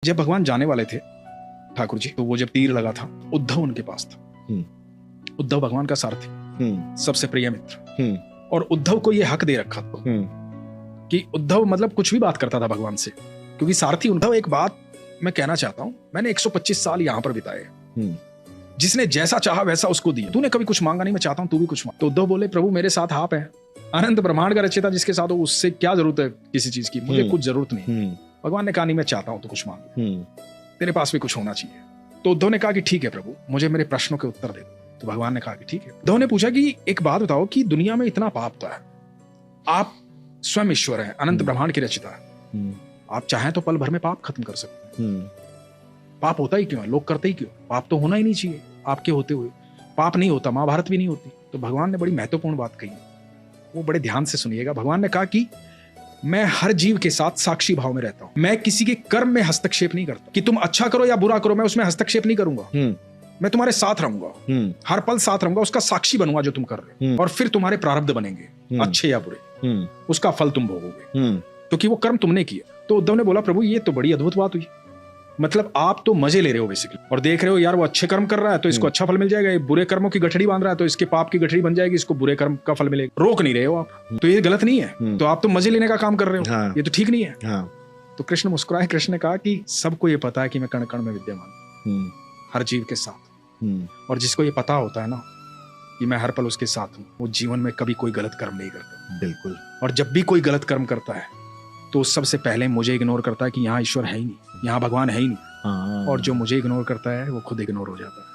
जब भगवान जाने वाले थे ठाकुर जी, तो वो जब तीर लगा था, उद्धव उनके पास था। उद्धव भगवान का सारथी, सबसे प्रिय मित्र, और उद्धव को ये हक दे रखा था कि उद्धव मतलब कुछ भी बात करता था भगवान से, क्योंकि सारथी उद्धव। एक बात मैं कहना चाहता हूं, मैंने 125 साल यहां पर बिताए, जिसने जैसा चाहा वैसा उसको दिया। तूने कभी कुछ मांगा नहीं, मैं चाहता हूं तू भी कुछ मांग। तो उद्धव बोले, प्रभु मेरे साथ आप हैं, अनंत ब्रह्मांड का रचयिता जिसके साथ हो, उससे क्या जरूरत है किसी चीज की, मुझे कुछ जरूरत नहीं। भगवान ने कहा, नहीं मैं चाहता हूं तो कुछ मांग, तेरे पास भी कुछ होना चाहिए। तो उद्धव ने कहा कि ठीक है प्रभु, मुझे मेरे प्रश्नों के उत्तर दे दो। तो भगवान ने कहा कि ठीक है। उद्धव ने पूछा कि एक बात बताओ कि दुनिया में इतना पाप तो है, आप स्वयं ईश्वर हैं, अनंत ब्रह्मांड के रचयिता है, आप चाहें तो पल भर में पाप खत्म कर सकते हैं। पाप होता ही क्यों है, लोग करते ही क्यों? पाप तो होना ही नहीं चाहिए, आपके होते हुए पाप नहीं होता, महाभारत भी नहीं होती। तो भगवान ने बड़ी महत्वपूर्ण बात कही, वो बड़े ध्यान से सुनिएगा। भगवान ने कहा कि मैं हर जीव के साथ साक्षी भाव में रहता हूं, मैं किसी के कर्म में हस्तक्षेप नहीं करता। कि तुम अच्छा करो या बुरा करो, मैं उसमें हस्तक्षेप नहीं करूंगा, मैं तुम्हारे साथ रहूंगा, हर पल साथ रहूंगा, उसका साक्षी बनूंगा जो तुम कर रहे हो, और फिर तुम्हारे प्रारब्ध बनेंगे, अच्छे या बुरे, उसका फल तुम भोगोगे, क्योंकि वो कर्म तुमने किया। तो उद्धव ने बोला, प्रभु ये तो बड़ी अद्भुत बात हुई, मतलब आप तो मजे ले रहे हो बेसिकली, और देख रहे हो यार वो अच्छे कर्म कर रहा है तो इसको अच्छा फल मिल जाएगा, ये बुरे कर्मों की गठड़ी बांध रहा है तो इसके पाप की गठड़ी बन जाएगी, इसको बुरे कर्म का फल मिलेगा। रोक नहीं रहे हो आप, तो ये गलत नहीं है, तो आप तो मजे लेने का काम कर रहे हो। हाँ। ये तो ठीक नहीं है। हाँ। तो कृष्ण मुस्कुराए, कृष्ण ने कहा कि सबको ये पता है कि मैं कण कण में विद्यमान, हर जीव के साथ, और जिसको ये पता होता है ना कि मैं हर पल उसके साथ हूँ, वो जीवन में कभी कोई गलत कर्म नहीं करता। बिल्कुल। और जब भी कोई गलत कर्म करता है तो सबसे पहले मुझे इग्नोर करता है कि यहाँ ईश्वर है ही नहीं, यहाँ भगवान है ही नहीं, और जो मुझे इग्नोर करता है वो खुद इग्नोर हो जाता है।